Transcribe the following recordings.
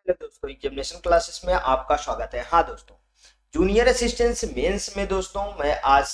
Hello दोस्तों, examination classes में आपका स्वागत है। हाँ दोस्तों, जूनियर असिस्टेंट मेंस में दोस्तों मैं आज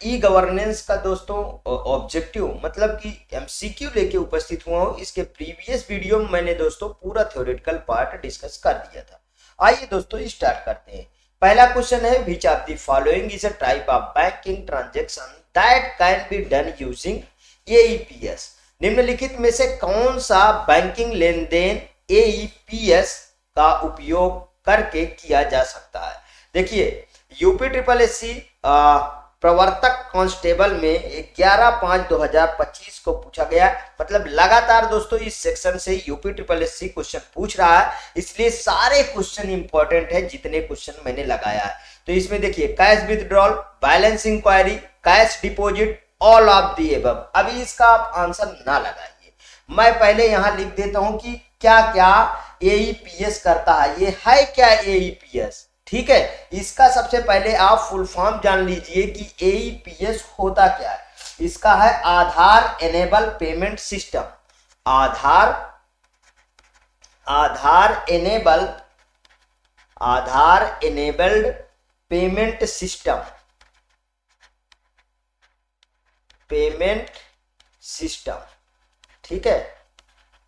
ई गवर्नेंस का दोस्तों ऑब्जेक्टिव मतलब कि एमसीक्यू लेके उपस्थित हुआ हूँ। इसके प्रीवियस वीडियो में मैंने दोस्तों पूरा थ्योरेटिकल पार्ट डिस्कस कर दिया था। आइए दोस्तों स्टार्ट करते हैं। पहला क्वेश्चन है, विच of the following is a type of banking transaction that can be done using AEPS. निम्नलिखित में से कौन सा बैंकिंग लेन देन एईपीएस का उपयोग करके किया जा सकता है। देखिए, यूपी ट्रिपल एससी प्रवर्तक कांस्टेबल में 11/5/2025 को पूछा गया। मतलब लगातार दोस्तों इस सेक्शन से यूपी ट्रिपल एससी क्वेश्चन पूछ रहा है, इसलिए सारे क्वेश्चन इंपॉर्टेंट है जितने क्वेश्चन मैंने लगाया है। तो इसमें देखिए, cash withdrawal, balance inquiry, cash deposit, all of the above. अभी इसका आप आंसर ना लगाइए, मैं पहले यहां लिख देता हूं कि क्या क्या एईपीएस करता है। ये है क्या एईपीएस, ठीक है। इसका सबसे पहले आप फुल फॉर्म जान लीजिए कि एईपीएस होता क्या है। इसका है आधार enable payment system. Aadhaar enabled payment system, ठीक है,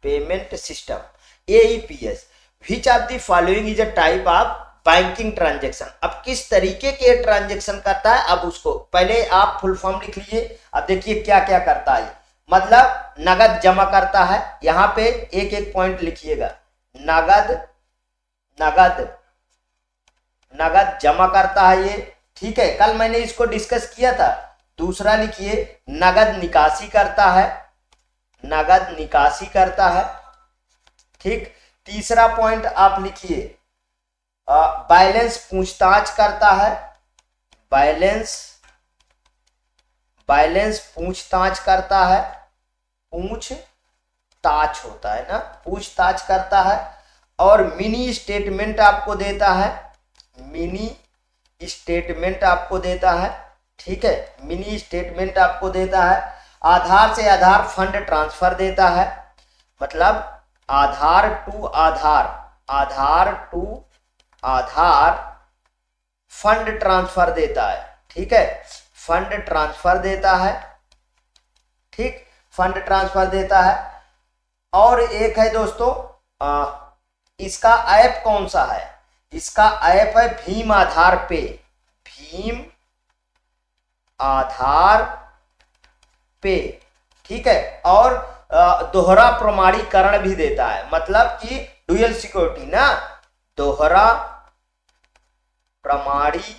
payment system AEPS. Which of the following is a type of banking transaction. अब किस तरीके के ट्रांजेक्शन करता है, अब उसको पहले आप फुल फॉर्म लिख लीजिए। अब देखिए क्या क्या करता है। मतलब नगद जमा करता है, यहां पे एक एक पॉइंट लिखिएगा। नगद जमा करता है ये, ठीक है, कल मैंने इसको डिस्कस किया था। दूसरा लिखिए, नगद निकासी करता है, ठीक। तीसरा पॉइंट आप लिखिए, बैलेंस पूछताछ करता है। बैलेंस पूछताछ करता है, पूछताछ होता है ना, पूछताछ करता है। और मिनी स्टेटमेंट आपको देता है, ठीक है, मिनी स्टेटमेंट आपको देता है। आधार से आधार फंड ट्रांसफर देता है, मतलब आधार टू आधार फंड ट्रांसफर देता है, ठीक है, फंड ट्रांसफर देता है, ठीक, फंड ट्रांसफर देता है। और एक है दोस्तों, इसका ऐप कौन सा है, इसका ऐप है भीम आधार पे, ठीक है। और दोहरा प्रमाणीकरण भी देता है, मतलब कि डुअल सिक्योरिटी ना, दोहरा प्रमाणीकरण,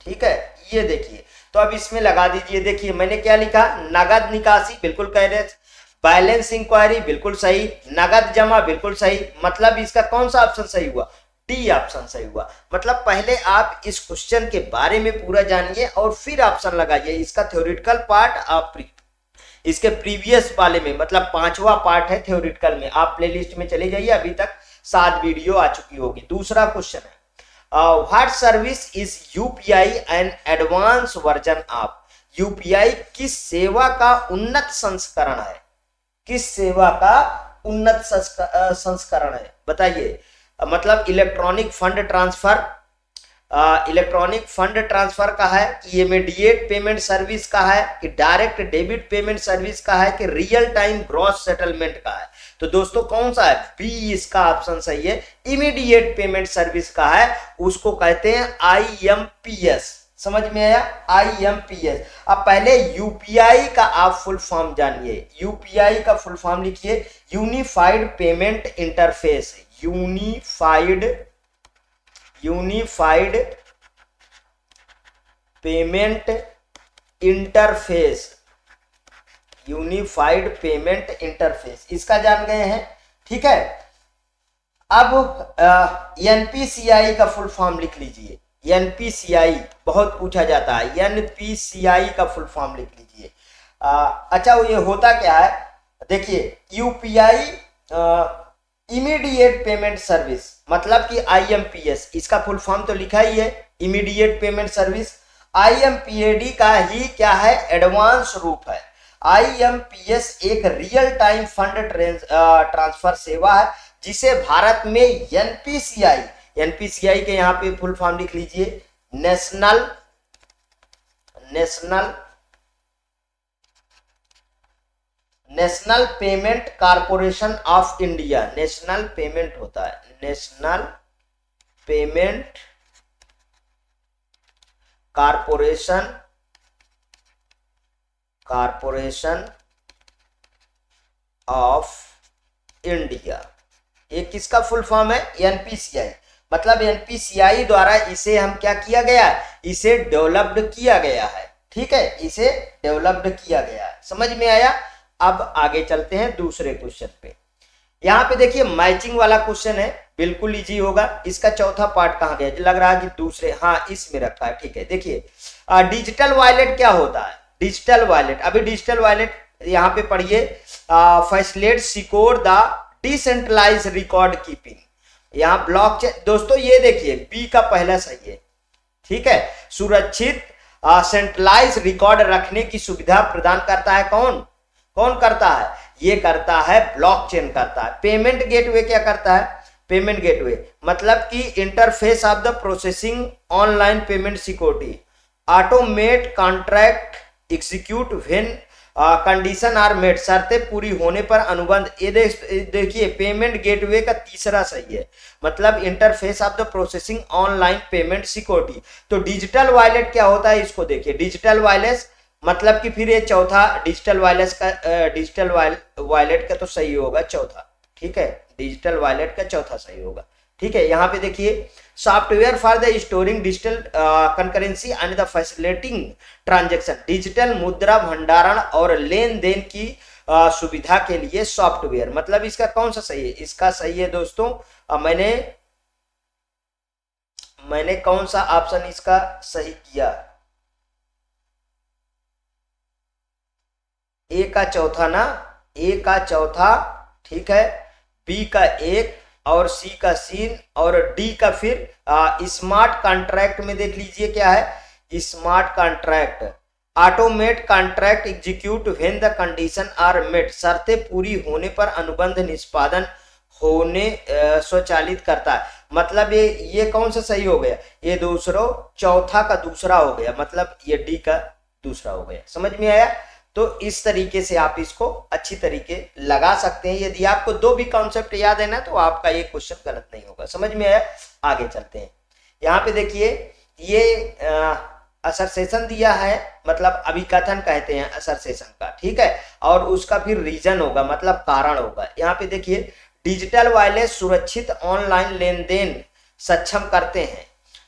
ठीक है। ये देखिए, तो अब इसमें लगा दीजिए। देखिए मैंने क्या लिखा, नगद निकासी बिल्कुल कह रहे, बैलेंस इंक्वायरी बिल्कुल सही, नगद जमा बिल्कुल सही। मतलब इसका कौन सा ऑप्शन सही हुआ, डी ऑप्शन सही हुआ। मतलब पहले आप इस क्वेश्चन के बारे में पूरा जानिए और फिर ऑप्शन लगाइए। इसका थ्योरेटिकल पार्ट आप इसके प्रीवियस वाले में, मतलब 5वां पार्ट है थ्योरेटिकल में, आप प्लेलिस्ट में चले जाइए, अभी तक 7 वीडियो आ चुकी होगी। दूसरा क्वेश्चन है, what service is UPI and advance version of. UPI किस सेवा का उन्नत संस्करण है, बताइए। मतलब इलेक्ट्रॉनिक फंड ट्रांसफर का है, कि इमीडिएट पेमेंट सर्विस का है, कि डायरेक्ट डेबिट पेमेंट सर्विस का है, कि रियल टाइम ग्रॉस सेटलमेंट का है। तो दोस्तों कौन सा है, बी इसका ऑप्शन सही है, इमीडिएट पेमेंट सर्विस का है, उसको कहते हैं आईएमपीएस। समझ में आया, आईएमपीएस। अब पहले यूपीआई का आप फुल फॉर्म जानिए। यूपीआई का फुल फॉर्म लिखिए, unified payment interface, unified payment interface, इसका जान गए हैं, ठीक है। अब एनपीसीआई का फुल फॉर्म लिख लीजिए। एनपीसीआई बहुत पूछा जाता है, एनपीसीआई का फुल फॉर्म लिख लीजिए। अच्छा, वो ये होता क्या है, देखिए, यूपीआई इमीडिएट पेमेंट सर्विस, मतलब कि आईएमपीएस, इसका फुल फॉर्म तो लिखा ही है, इमीडिएट पेमेंट सर्विस। आईएमपीएडी का ही क्या है, एडवांस रूप है। IMPS एक रियल टाइम फंड ट्रांसफर सेवा है जिसे भारत में एनपीसीआई के यहाँ पे फुल फॉर्म लिख लीजिए, national payment corporation of India, national payment होता है, national payment corporation of India. ये किसका फुल फॉर्म है? एनपीसीआई। मतलब एनपीसीआई द्वारा इसे हम क्या किया गया है, इसे डेवलप्ड किया गया है, ठीक है, इसे डेवलप्ड किया गया है। समझ में आया? अब आगे चलते हैं दूसरे क्वेश्चन पे। यहाँ पे देखिए मैचिंग वाला क्वेश्चन है, बिल्कुल इजी होगा। इसका चौथा पार्ट कहाँ गया? लग रहा है कि दूसरे, हाँ इसमें रखा है, ठीक है। देखिए डिजिटल वॉलेट क्या होता है? डिजिटल वॉलेट, अभी डिजिटल वॉलेट यहाँ पे पढ़िए, facilitate secure the decentralize record keeping. यहाँ ब्लॉकचेन, दोस्तों ये देखिए बी का पहला सही है, ठीक है। सुरक्षित सेंट्रलाइज रिकॉर्ड रखने की सुविधा प्रदान करता है कौन करता है? ये करता है ब्लॉकचेन करता है। पेमेंट गेटवे क्या करता है? पेमेंट गेटवे मतलब कि interface of the processing online payment security, automate contract execute when condition are met, शर्तें पूरी होने पर अनुबंध। ये देखिए पेमेंट गेटवे का तीसरा सही है, मतलब interface of the processing online payment security. तो डिजिटल वॉलेट क्या होता है इसको देखिए, डिजिटल वायरलेस मतलब कि फिर ये चौथा डिजिटल वायरलेस का, डिजिटल वॉलेट का तो सही होगा चौथा, ठीक है, डिजिटल वॉलेट का चौथा सही होगा, ठीक है। यहाँ पे देखिए software for the storing digital concurrency and the facilitating transaction, digital मुद्रा भंडारण और लेन देन की सुविधा के लिए सॉफ्टवेयर। मतलब इसका कौन सा सही है? इसका सही है दोस्तों, मैंने कौन सा ऑप्शन इसका सही किया? ए का चौथा ना, ए का चौथा, ठीक है, बी का एक और सी का सीन और डी का फिर स्मार्ट कॉन्ट्रैक्ट में देख लीजिए क्या है, smart contract, automate contract execute when the condition are met, शर्तें पूरी होने पर अनुबंध निष्पादन होने स्वचालित करता है। मतलब ये कौन सा सही हो गया? ये दूसरा, चौथा का दूसरा हो गया, मतलब ये डी का दूसरा हो गया। समझ में आया? तो इस तरीके से आप इसको अच्छी तरीके लगा सकते हैं। यदि आपको दो भी कॉन्सेप्ट याद है ना तो आपका ये क्वेश्चन गलत नहीं होगा। समझ में आया? आगे चलते हैं। यहाँ पे देखिए ये असरसेशन दिया है, मतलब अभिकथन कहते हैं असरसेशन का, ठीक है, और उसका फिर रीजन होगा, मतलब कारण होगा। यहाँ पे देखिए डिजिटल वॉलेट सुरक्षित ऑनलाइन लेन देन सक्षम करते हैं।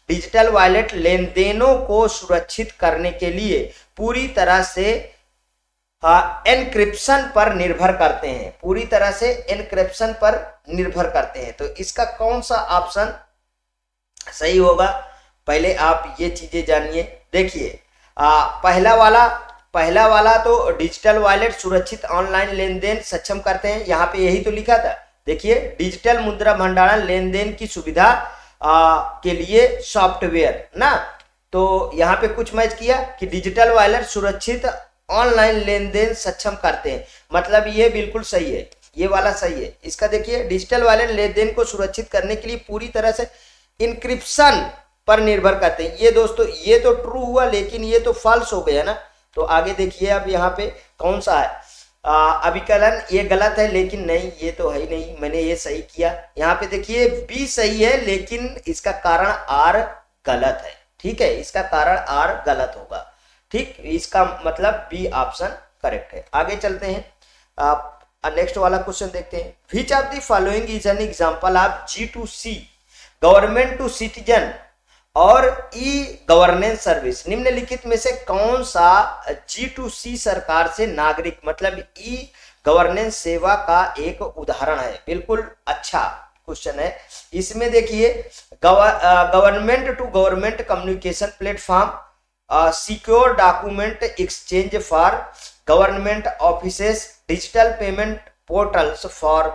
डिजिटल वॉलेट लेन देनों को सुरक्षित करने के लिए पूरी तरह से एनक्रिप्शन पर निर्भर करते हैं, पूरी तरह से एनक्रिप्शन पर निर्भर करते हैं। तो इसका कौन सा ऑप्शन सही होगा? पहले आप ये चीजें जानिए। देखिए पहला वाला तो डिजिटल वॉलेट सुरक्षित ऑनलाइन लेन देन सक्षम करते हैं, यहाँ पे यही तो लिखा था। देखिए डिजिटल मुद्रा भंडारण लेन देन की सुविधा के लिए सॉफ्टवेयर ना, तो यहाँ पे कुछ मैच किया कि डिजिटल वॉलेट सुरक्षित ऑनलाइन लेन देन सक्षम करते हैं, मतलब ये बिल्कुल सही है, ये वाला सही है। इसका देखिए डिजिटल वॉलेट लेन देन को सुरक्षित करने के लिए पूरी तरह से इंक्रिप्शन पर निर्भर करते हैं। ये दोस्तों ये तो ट्रू हुआ, लेकिन ये तो फॉल्स हो गया ना। तो आगे देखिए अब यहाँ पे कौन सा है अभिकलन, ये गलत है, लेकिन नहीं ये तो है ही नहीं, मैंने ये सही किया। यहाँ पे देखिए बी सही है, लेकिन इसका कारण आर गलत है, ठीक है, इसका कारण आर गलत होगा, ठीक, इसका मतलब बी ऑप्शन करेक्ट है। आगे चलते हैं, नेक्स्ट वाला क्वेश्चन देखते हैं। Which of the following is an example of G2C government to citizen और ई गवर्नेंस सर्विस? निम्नलिखित में से कौन सा G2C सरकार से नागरिक मतलब ई गवर्नेंस सेवा का एक उदाहरण है? बिल्कुल अच्छा क्वेश्चन है। इसमें देखिए government to government communication platform, secure document exchange for government offices, digital payment portals for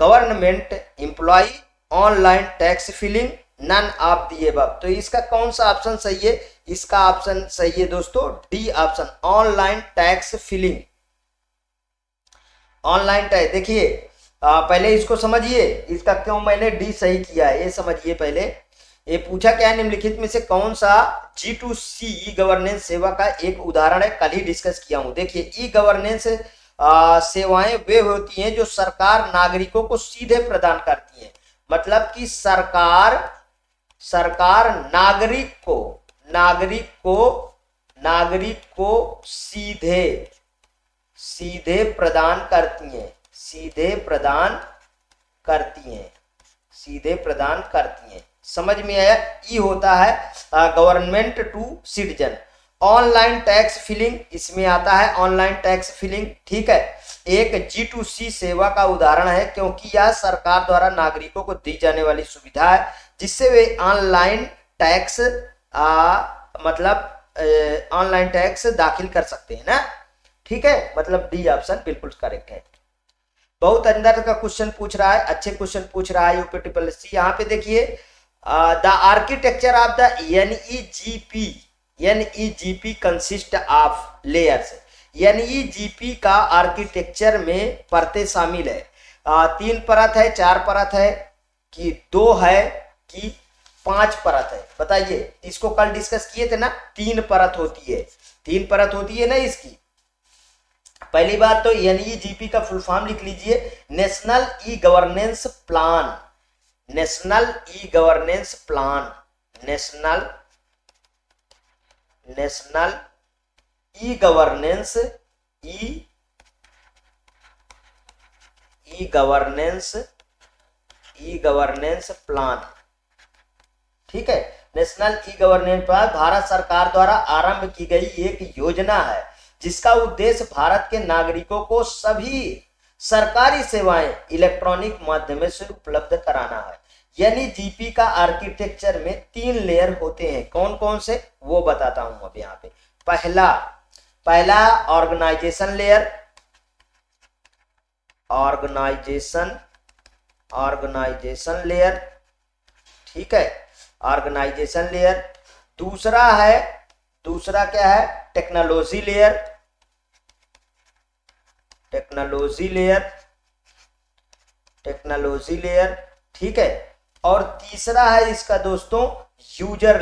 government employ, online tax filing, none of the above. तो इसका कौन सा ऑप्शन सही है? इसका ऑप्शन सही है दोस्तों D option, online tax filing, online tax, देखिए पहले इसको समझिए, इसका क्यों मैंने डी सही किया है ये समझिए पहले। ये पूछा क्या है, निम्नलिखित में से कौन सा G2C ई गवर्नेंस सेवा का एक उदाहरण है, कल ही डिस्कस किया हूं। देखिए ई गवर्नेंस सेवाएं वे होती हैं जो सरकार नागरिकों को सीधे प्रदान करती है, मतलब कि सरकार नागरिक को सीधे प्रदान करती हैं। समझ में आया? ई होता है government to citizen. Online tax filing इसमें आता है, ऑनलाइन टैक्स फिलिंग, ठीक है, एक G2C सेवा का उदाहरण है क्योंकि यह सरकार द्वारा नागरिकों को दी जाने वाली सुविधा है जिससे वे ऑनलाइन टैक्स ऑनलाइन टैक्स दाखिल कर सकते हैं ना, ठीक है, मतलब डी ऑप्शन बिल्कुल करेक्ट है। बहुत अंदर का क्वेश्चन पूछ रहा है, अच्छे क्वेश्चन पूछ रहा है UPSSC। यहाँ पे देखिए the architecture of the NEGP consist of layers. NEGP का आर्किटेक्चर में परतें शामिल है, 3 परत है, 4 परत है, कि 2 है, कि 5 परत है, बताइए। इसको कल डिस्कस किए थे ना, 3 परत होती है, 3 परत होती है ना इसकी। पहली बात तो NEGP का फुल फॉर्म लिख लीजिए, national e governance plan, national e governance plan, national e governance plan, ठीक है। National e governance plan Bharat सरकार द्वारा आरंभ की गई एक योजना है जिसका उद्देश्य भारत के नागरिकों को सभी सरकारी सेवाएं इलेक्ट्रॉनिक माध्यम से उपलब्ध कराना है। NEGP का आर्किटेक्चर में 3 लेयर होते हैं, कौन कौन से वो बताता हूं अब यहाँ पे। पहला ऑर्गेनाइजेशन लेयर, ठीक है, ऑर्गेनाइजेशन लेयर। दूसरा क्या है, टेक्नोलॉजी लेयर, ठीक है। और तीसरा है इसका दोस्तों यूजर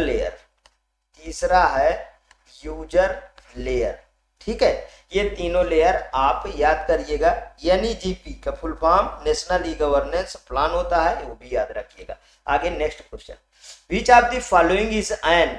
लेयर, ठीक है। ये तीनों लेयर आप याद करिएगा। NEGP का full form national e governance plan होता है, वो भी याद रखिएगा। आगे next question, which of the following is N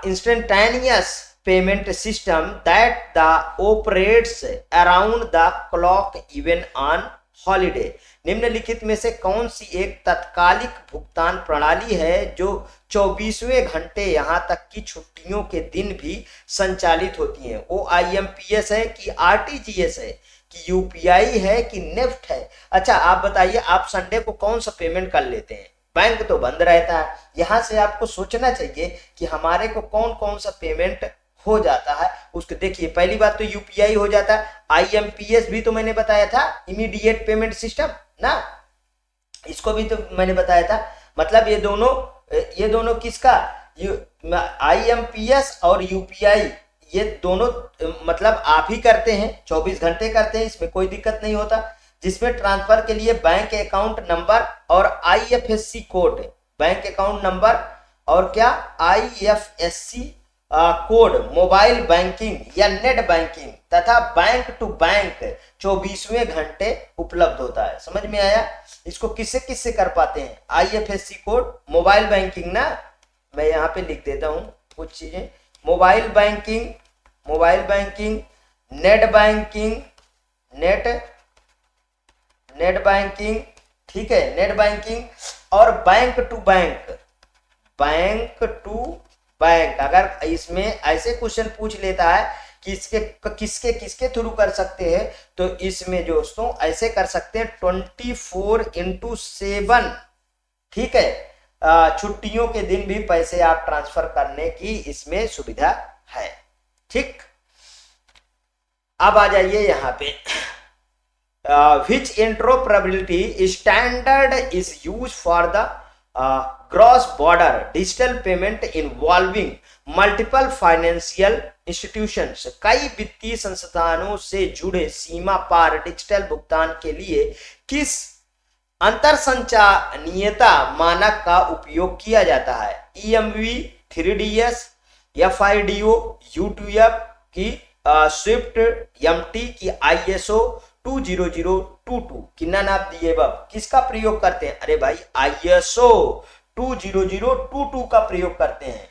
instantaneous payment system that the operates around the clock even on holiday. निम्नलिखित में से कौन सी एक तत्कालिक भुगतान प्रणाली है जो 24वें घंटे यहां तक कि छुट्टियों के दिन भी संचालित होती है? वो IMPS है कि RTGS है कि UPI है कि नेफ्ट है? अच्छा आप बताइए, आप संडे को कौन सा पेमेंट कर लेते हैं? बैंक तो बंद रहता है। यहां से आपको सोचना चाहिए कि हमारे को कौन कौन सा पेमेंट हो जाता है उसको देखिए। पहली बात तो UPI हो जाता है, IMPS भी तो मैंने बताया था, इमीडिएट पेमेंट सिस्टम ना, इसको भी तो मैंने बताया था। मतलब ये दोनों किसका, IMPS और UPI, ये दोनों मतलब आप ही करते हैं, 24 घंटे करते हैं, इसमें कोई दिक्कत नहीं होता। जिसमें ट्रांसफर के लिए बैंक अकाउंट नंबर और IFSC code, bank account number और क्या IFSC कोड, मोबाइल बैंकिंग या नेट बैंकिंग तथा बैंक टू बैंक 24वें घंटे उपलब्ध होता है। समझ में आया? इसको किससे कर पाते हैं? IFSC कोड, मोबाइल बैंकिंग ना, मैं यहाँ पे लिख देता हूँ कुछ चीजें, मोबाइल बैंकिंग, नेट बैंकिंग, ठीक है, नेट बैंकिंग और बैंक टू बैंक। अगर इसमें ऐसे क्वेश्चन पूछ लेता है कि किसके थ्रू कर सकते हैं, तो इसमें दोस्तों ऐसे कर सकते हैं 24/7, ठीक है, छुट्टियों के दिन भी पैसे आप ट्रांसफर करने की इसमें सुविधा है, ठीक। अब आ जाइए यहाँ पे, which interoperability standard is used for the cross border digital payment involving multiple financial institutions, कई वित्तीय संस्थानों से जुड़े सीमा पार डिजिटल भुगतान के लिए किस अंतर संचानीयता मानक का उपयोग किया जाता है? EMV, 3DS, FIDO, U2F की स्विफ्ट, MT की ISO 20022 किन्ना नाम दिए बाब किसका प्रयोग करते हैं? अरे भाई ISO 20022 का प्रयोग करते हैं।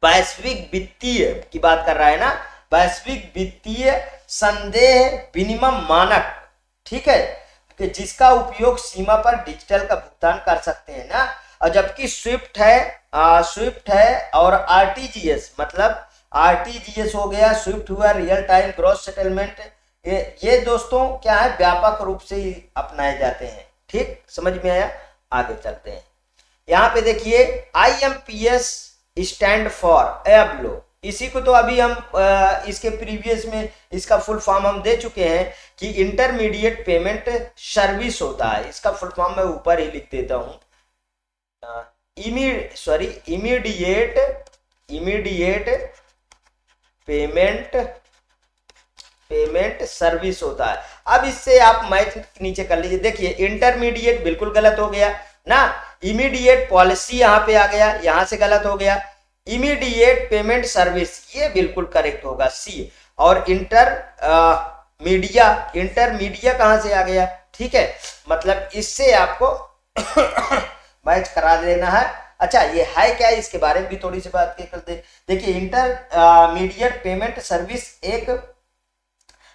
वैश्विक वित्तीय की बात कर रहा है ना, वैश्विक वित्तीय संदेह विनिमय मानक, ठीक है, कि जिसका उपयोग सीमा पर डिजिटल का भुगतान कर सकते हैं ना। और जबकि स्विफ्ट है और RTGS, मतलब RTGS हो गया, स्विफ्ट हुआ रियल टाइम ग्रॉस सेटलमेंट, ये दोस्तों क्या है, व्यापक रूप से ही अपनाए जाते हैं। ठीक, समझ में आया? आगे चलते हैं। यहाँ पे देखिए IMPS स्टैंड फॉर एब्लो, इसी को तो अभी हम इसके प्रीवियस में इसका फुल फॉर्म हम दे चुके हैं कि इंटरमीडिएट पेमेंट सर्विस होता है। इसका फुल फॉर्म मैं ऊपर ही लिख देता हूँ, इमीडिएट पेमेंट सर्विस होता है। अब इससे आप मैच नीचे कर लीजिए। देखिए इंटरमीडिएट बिल्कुल गलत हो गया ना, इमीडिएट पॉलिसी यहाँ पे आ गया, यहाँ से गलत हो गया। इमीडिएट पेमेंट सर्विस ये बिल्कुल करेक्ट होगा C। और इंटरमीडिया कहाँ से आ गया? ठीक है, मतलब इससे आपको मैच करा देना है। अच्छा, ये है क्या, इसके बारे में भी थोड़ी सी बात करते हैं। देखिए इंटरमीडिएट पेमेंट सर्विस एक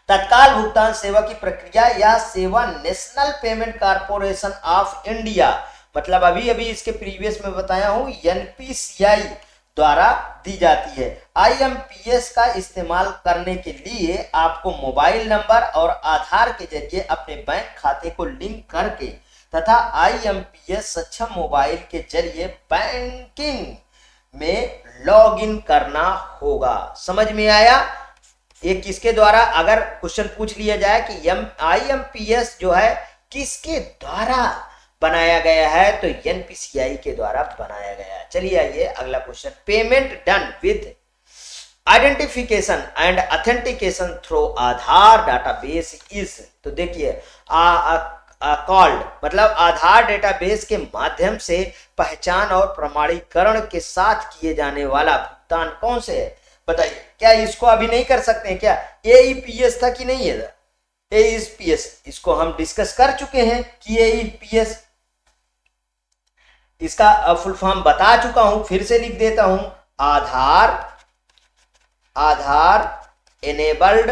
तत्काल भुगतान सेवा की प्रक्रिया या सेवा national payment corporation of India, मतलब अभी इसके प्रीवियस में बताया हूं, NPCI द्वारा दी जाती है। IMPS का इस्तेमाल करने के लिए आपको मोबाइल नंबर और आधार के जरिए अपने बैंक खाते को लिंक करके तथा IMPS सक्षम मोबाइल के जरिए बैंकिंग में लॉगिन करना होगा। समझ में आया? ये किसके द्वारा, अगर क्वेश्चन पूछ लिया जाए कि IMPS जो है किसके द्वारा बनाया गया है, तो NPCI के द्वारा बनाया गया है। चलिए आइए अगला question. Payment done with identification and authentication through Aadhaar database is, तो देखिए कॉल्ड, मतलब आधार डेटाबेस के माध्यम से पहचान और प्रमाणीकरण के साथ किए जाने वाला भुगतान कौन से है? बताइए, क्या इसको अभी नहीं कर सकते हैं क्या? AEPS था कि नहीं है? AEPS, इसको हम डिस्कस कर चुके हैं कि AEPS, इसका फुल फॉर्म बता चुका हूं, फिर से लिख देता हूं। Aadhaar enabled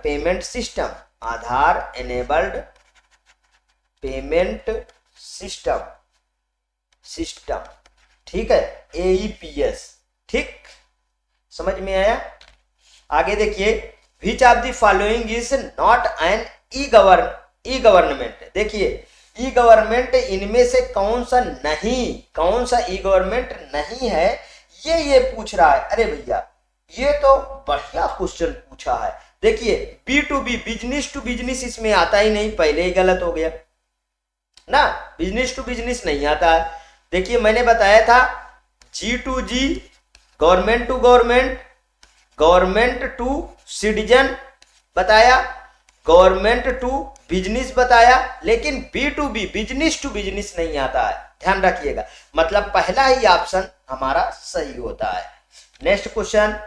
payment system, Aadhaar enabled payment system, ठीक है, AEPS। ठीक, समझ में आया? आगे देखिए, which of the following is not an e government. देखिए ई गवर्नमेंट, इनमें से कौन सा ई गवर्नमेंट नहीं है, ये पूछ रहा है। अरे भैया, ये तो बढ़िया क्वेश्चन पूछा है। देखिए B2B, बिजनेस टू बिजनेस, इसमें आता ही नहीं, पहले ही गलत हो गया ना, बिजनेस टू बिजनेस नहीं आता है। देखिए मैंने बताया था G2G, government to government, government to citizen बताया, गवर्नमेंट टू बिजनेस बताया, लेकिन B2B, बिजनेस टू बिजनेस नहीं आता है, ध्यान रखिएगा। मतलब पहला ही ऑप्शन हमारा सही होता है। नेक्स्ट क्वेश्चन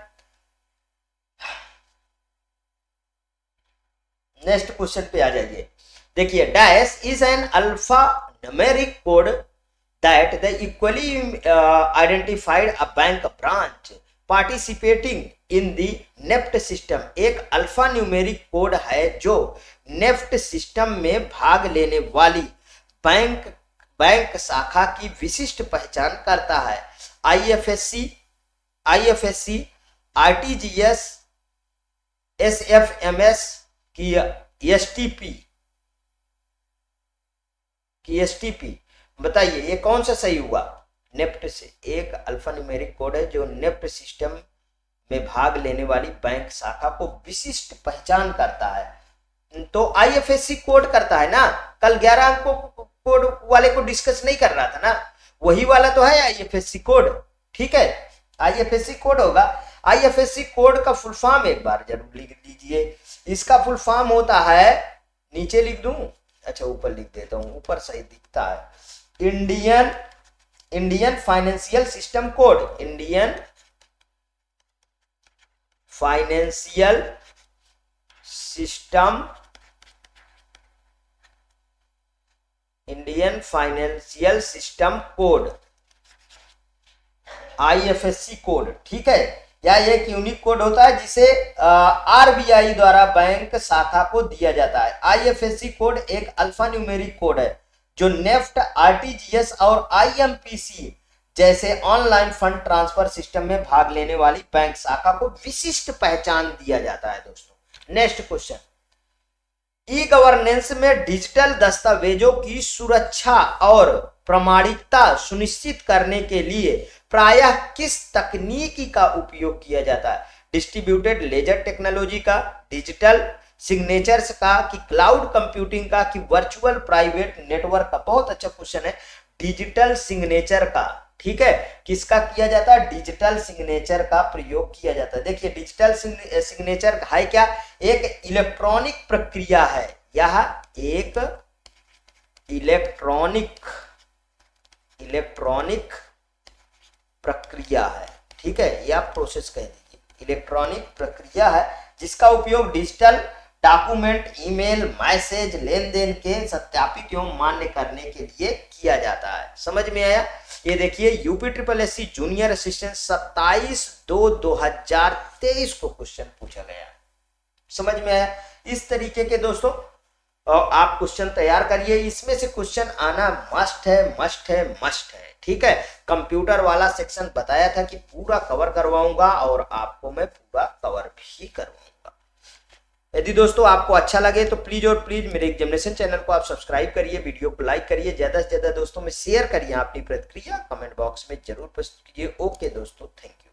पे आ जाइए। देखिए, dash is an alpha numeric code that the equally identified a bank branch participating in the NEFT system। एक अल्फा न्यूमेरिक कोड है जो नेफ्ट सिस्टम में भाग लेने वाली बैंक शाखा की विशिष्ट पहचान करता है। IFSC, RTGS, SFMS की STP, बताइए ये कौन सा सही हुआ? नेफ्ट से एक अल्फा न्यूमेरिक कोड है जो नेफ्ट सिस्टम में भाग लेने वाली बैंक शाखा को विशिष्ट पहचान करता है। तो IFSC कोड करता है ना। कल 11 अंकों कोड वाले को डिस्कस नहीं कर रहा था ना, वही वाला तो है आईएफएससी कोड। ठीक है, आईएफएससी कोड होगा। आईएफएससी कोड का फुल फॉर्म एक बार जरूर लिख लीजिए। इसका फुल फॉर्म होता है, नीचे लिख दूं, अच्छा ऊपर लिख देता हूं, ऊपर सही दिखता है, Indian financial system code. Indian financial system, Indian financial system code, IFSC code. ठीक है, या एक यूनिक कोड होता है जिसे आरबीआई द्वारा बैंक शाखा को दिया जाता है। आईएफएससी कोड एक अल्फा न्यूमेरिक कोड है जो नेफ्ट, आरटीजीएस और आईएमपीसी जैसे ऑनलाइन फंड ट्रांसफर सिस्टम में भाग लेने वाली बैंक शाखा को विशिष्ट पहचान दिया जाता है। दोस्तों नेक्स्ट क्वेश्चन, ई गवर्नेंस में डिजिटल दस्तावेजों की सुरक्षा और प्रामाणिकता सुनिश्चित करने के लिए प्रायः किस तकनीकी का उपयोग किया जाता है? डिस्ट्रीब्यूटेड लेजर टेक्नोलॉजी का, डिजिटल सिग्नेचर्स का, कि क्लाउड कंप्यूटिंग का, कि वर्चुअल प्राइवेट नेटवर्क का? बहुत अच्छा क्वेश्चन है, डिजिटल सिग्नेचर का। ठीक है, किसका किया जाता है? डिजिटल सिग्नेचर का प्रयोग किया जाता है। देखिए डिजिटल सिग्नेचर है क्या? एक इलेक्ट्रॉनिक प्रक्रिया है, यह एक इलेक्ट्रॉनिक प्रक्रिया है। ठीक है, यह आप प्रोसेस कह दीजिए, इलेक्ट्रॉनिक प्रक्रिया है जिसका उपयोग डिजिटल डॉक्यूमेंट, ईमेल, मैसेज, लेन देन के सत्यापित एवं मान्य करने के लिए किया जाता है। समझ में आया? ये देखिए UP triple SC junior assistant 27/2/2023 को क्वेश्चन पूछा गया। समझ में आया? इस तरीके के दोस्तों आप क्वेश्चन तैयार करिए, इसमें से क्वेश्चन आना मस्ट है। ठीक है, कंप्यूटर वाला सेक्शन बताया था कि पूरा कवर करवाऊंगा और आपको मैं पूरा कवर भी करवाऊंगा। यदि दोस्तों आपको अच्छा लगे तो प्लीज और प्लीज मेरे एग्जामिनेशन चैनल को आप सब्सक्राइब करिए, वीडियो को लाइक करिए, ज्यादा से ज्यादा दोस्तों में शेयर करिए, अपनी प्रतिक्रिया कमेंट बॉक्स में जरूर प्रस्तुत कीजिए। ओके दोस्तों, थैंक यू।